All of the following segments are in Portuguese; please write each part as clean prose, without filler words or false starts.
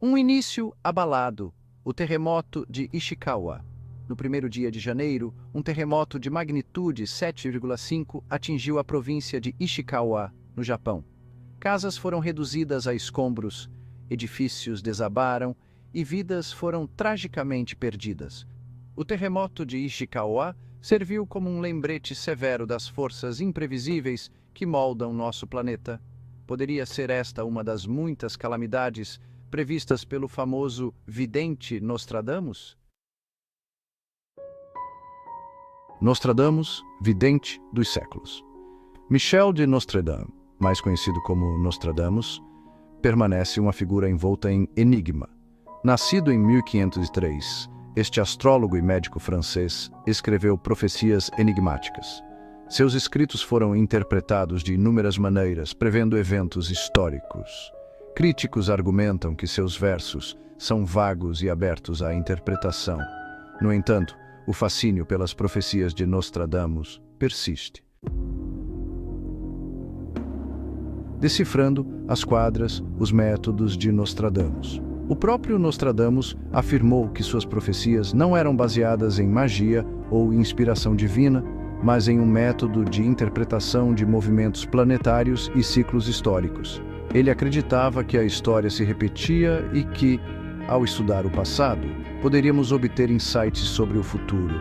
Um início abalado, o terremoto de Ishikawa. No primeiro dia de janeiro, um terremoto de magnitude 7,5 atingiu a província de Ishikawa, no Japão. Casas foram reduzidas a escombros, edifícios desabaram e vidas foram tragicamente perdidas. O terremoto de Ishikawa serviu como um lembrete severo das forças imprevisíveis que moldam nosso planeta. Poderia ser esta uma das muitas calamidades previstas pelo famoso vidente Nostradamus? Nostradamus, vidente dos séculos. Michel de Nostredame, mais conhecido como Nostradamus, permanece uma figura envolta em enigma. Nascido em 1503, este astrólogo e médico francês escreveu profecias enigmáticas. Seus escritos foram interpretados de inúmeras maneiras, prevendo eventos históricos. Críticos argumentam que seus versos são vagos e abertos à interpretação. No entanto, o fascínio pelas profecias de Nostradamus persiste. Decifrando as quadras, os métodos de Nostradamus. O próprio Nostradamus afirmou que suas profecias não eram baseadas em magia ou inspiração divina, mas em um método de interpretação de movimentos planetários e ciclos históricos. Ele acreditava que a história se repetia e que, ao estudar o passado, poderíamos obter insights sobre o futuro.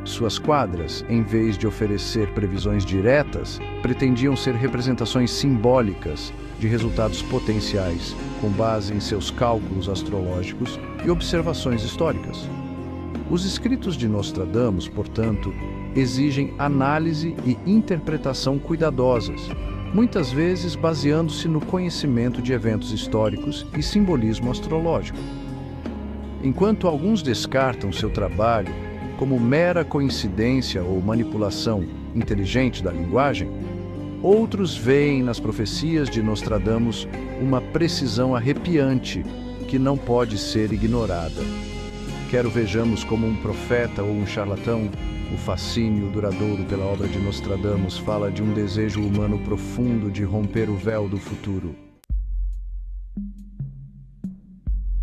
Suas quadras, em vez de oferecer previsões diretas, pretendiam ser representações simbólicas de resultados potenciais, com base em seus cálculos astrológicos e observações históricas. Os escritos de Nostradamus, portanto, exigem análise e interpretação cuidadosas, muitas vezes baseando-se no conhecimento de eventos históricos e simbolismo astrológico. Enquanto alguns descartam seu trabalho como mera coincidência ou manipulação inteligente da linguagem, outros veem nas profecias de Nostradamus uma precisão arrepiante que não pode ser ignorada. Quer o vejamos como um profeta ou um charlatão, o fascínio duradouro pela obra de Nostradamus fala de um desejo humano profundo de romper o véu do futuro.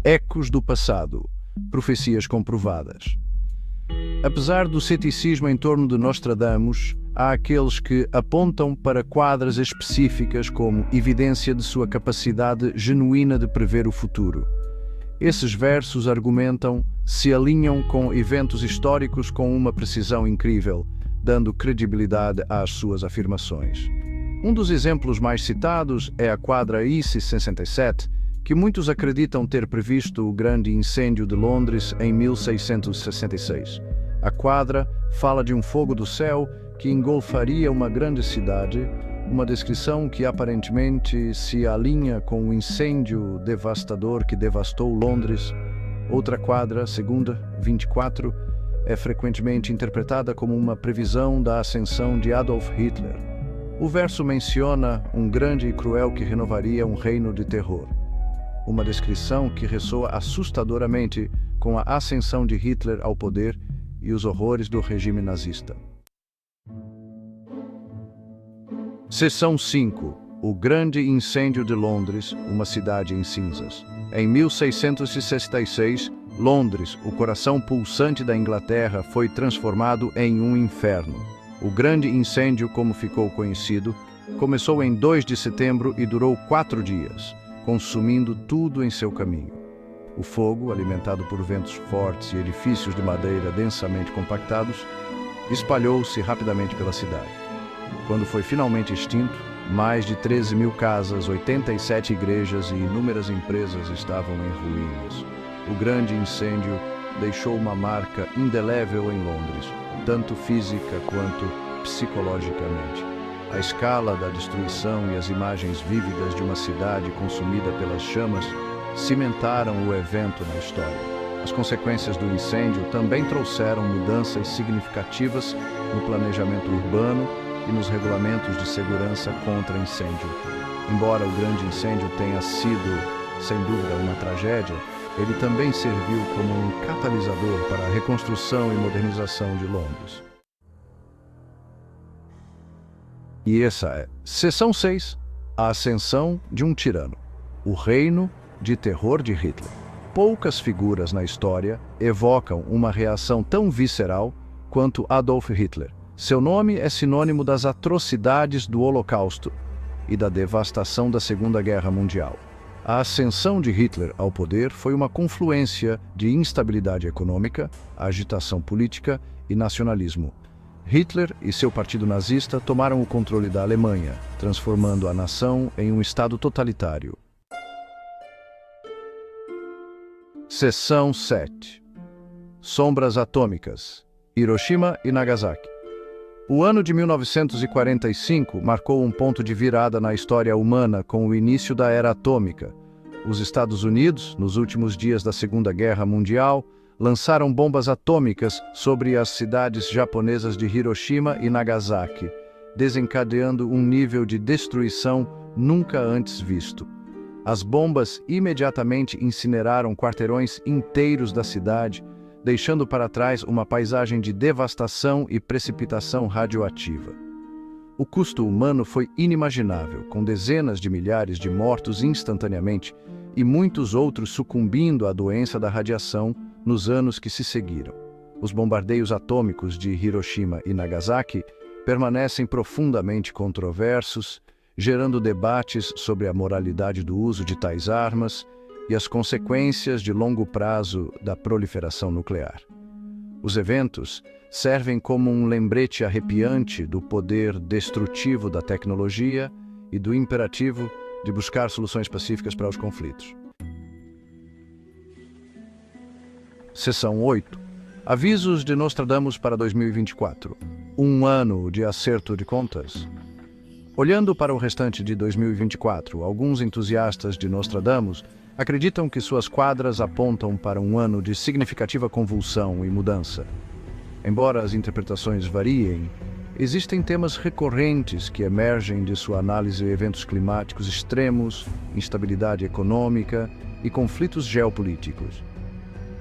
Ecos do passado, profecias comprovadas. Apesar do ceticismo em torno de Nostradamus, há aqueles que apontam para quadras específicas como evidência de sua capacidade genuína de prever o futuro. Esses versos argumentam se alinham com eventos históricos com uma precisão incrível, dando credibilidade às suas afirmações. Um dos exemplos mais citados é a quadra ICE 67, que muitos acreditam ter previsto o grande incêndio de Londres em 1666. A quadra fala de um fogo do céu que engolfaria uma grande cidade, uma descrição que aparentemente se alinha com o incêndio devastador que devastou Londres. Outra quadra, segunda, 24, é frequentemente interpretada como uma previsão da ascensão de Adolf Hitler. O verso menciona um grande e cruel que renovaria um reino de terror. Uma descrição que ressoa assustadoramente com a ascensão de Hitler ao poder e os horrores do regime nazista. Seção 5. O grande incêndio de Londres, uma cidade em cinzas. Em 1666, Londres, o coração pulsante da Inglaterra, foi transformado em um inferno. O grande incêndio, como ficou conhecido, começou em 2 de setembro e durou 4 dias, consumindo tudo em seu caminho. O fogo, alimentado por ventos fortes e edifícios de madeira densamente compactados, espalhou-se rapidamente pela cidade. Quando foi finalmente extinto, mais de 13 mil casas, 87 igrejas e inúmeras empresas estavam em ruínas. O grande incêndio deixou uma marca indelével em Londres, tanto física quanto psicologicamente. A escala da destruição e as imagens vívidas de uma cidade consumida pelas chamas cimentaram o evento na história. As consequências do incêndio também trouxeram mudanças significativas no planejamento urbano e nos regulamentos de segurança contra incêndio. Embora o grande incêndio tenha sido, sem dúvida, uma tragédia, ele também serviu como um catalisador para a reconstrução e modernização de Londres. E essa é Seção 6, a ascensão de um tirano. O reino de terror de Hitler. Poucas figuras na história evocam uma reação tão visceral quanto Adolf Hitler. Seu nome é sinônimo das atrocidades do Holocausto e da devastação da Segunda Guerra Mundial. A ascensão de Hitler ao poder foi uma confluência de instabilidade econômica, agitação política e nacionalismo. Hitler e seu partido nazista tomaram o controle da Alemanha, transformando a nação em um estado totalitário. Seção 7. Sombras atômicas. Hiroshima e Nagasaki. O ano de 1945 marcou um ponto de virada na história humana com o início da era atômica. Os Estados Unidos, nos últimos dias da Segunda Guerra Mundial, lançaram bombas atômicas sobre as cidades japonesas de Hiroshima e Nagasaki, desencadeando um nível de destruição nunca antes visto. As bombas imediatamente incineraram quarteirões inteiros da cidade, deixando para trás uma paisagem de devastação e precipitação radioativa. O custo humano foi inimaginável, com dezenas de milhares de mortos instantaneamente e muitos outros sucumbindo à doença da radiação nos anos que se seguiram. Os bombardeios atômicos de Hiroshima e Nagasaki permanecem profundamente controversos, gerando debates sobre a moralidade do uso de tais armas e as consequências de longo prazo da proliferação nuclear. Os eventos servem como um lembrete arrepiante do poder destrutivo da tecnologia e do imperativo de buscar soluções pacíficas para os conflitos. Seção 8. Avisos de Nostradamus para 2024. Um ano de acerto de contas. Olhando para o restante de 2024, alguns entusiastas de Nostradamus acreditam que suas quadras apontam para um ano de significativa convulsão e mudança. Embora as interpretações variem, existem temas recorrentes que emergem de sua análise de eventos climáticos extremos, instabilidade econômica e conflitos geopolíticos.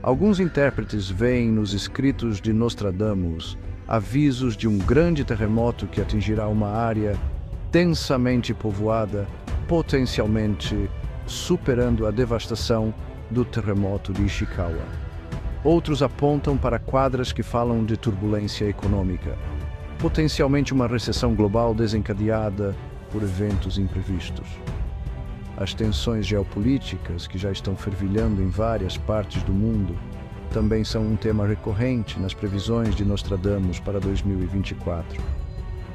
Alguns intérpretes veem nos escritos de Nostradamus avisos de um grande terremoto que atingirá uma área densamente povoada, potencialmente superando a devastação do terremoto de Ishikawa. Outros apontam para quadras que falam de turbulência econômica, potencialmente uma recessão global desencadeada por eventos imprevistos. As tensões geopolíticas, que já estão fervilhando em várias partes do mundo, também são um tema recorrente nas previsões de Nostradamus para 2024.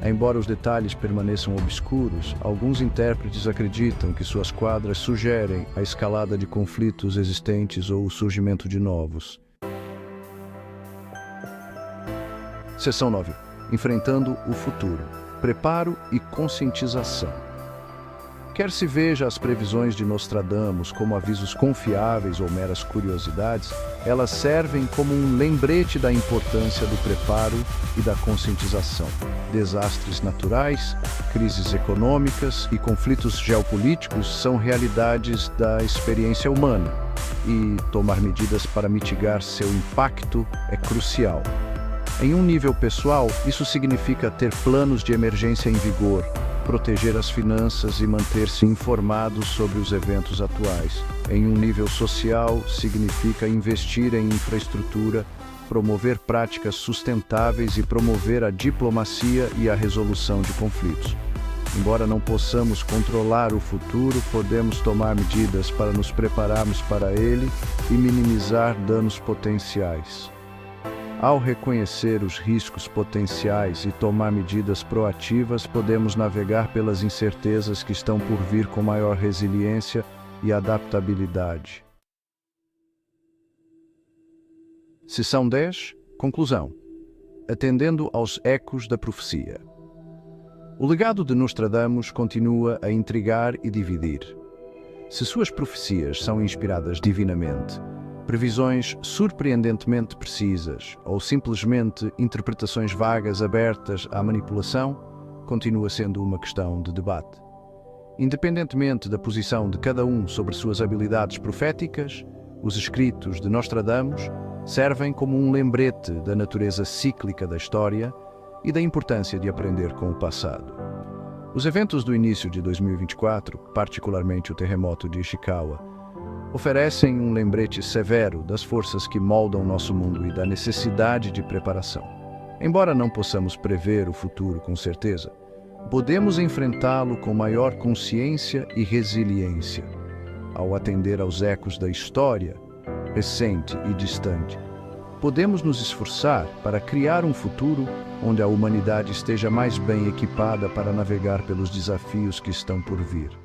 Embora os detalhes permaneçam obscuros, alguns intérpretes acreditam que suas quadras sugerem a escalada de conflitos existentes ou o surgimento de novos. Seção 9. Enfrentando o futuro. Preparo e conscientização. Quer se veja as previsões de Nostradamus como avisos confiáveis ou meras curiosidades, elas servem como um lembrete da importância do preparo e da conscientização. Desastres naturais, crises econômicas e conflitos geopolíticos são realidades da experiência humana, e tomar medidas para mitigar seu impacto é crucial. Em um nível pessoal, isso significa ter planos de emergência em vigor, proteger as finanças e manter-se informado sobre os eventos atuais. Em um nível social, significa investir em infraestrutura, promover práticas sustentáveis e promover a diplomacia e a resolução de conflitos. Embora não possamos controlar o futuro, podemos tomar medidas para nos prepararmos para ele e minimizar danos potenciais. Ao reconhecer os riscos potenciais e tomar medidas proativas, podemos navegar pelas incertezas que estão por vir com maior resiliência e adaptabilidade. Seção 10. Conclusão. Atendendo aos ecos da profecia. O legado de Nostradamus continua a intrigar e dividir. Se suas profecias são inspiradas divinamente, previsões surpreendentemente precisas ou simplesmente interpretações vagas abertas à manipulação, continua sendo uma questão de debate. Independentemente da posição de cada um sobre suas habilidades proféticas, os escritos de Nostradamus servem como um lembrete da natureza cíclica da história e da importância de aprender com o passado. Os eventos do início de 2024, particularmente o terremoto de Ishikawa, oferecem um lembrete severo das forças que moldam nosso mundo e da necessidade de preparação. Embora não possamos prever o futuro com certeza, podemos enfrentá-lo com maior consciência e resiliência, ao atender aos ecos da história, recente e distante. Podemos nos esforçar para criar um futuro onde a humanidade esteja mais bem equipada para navegar pelos desafios que estão por vir.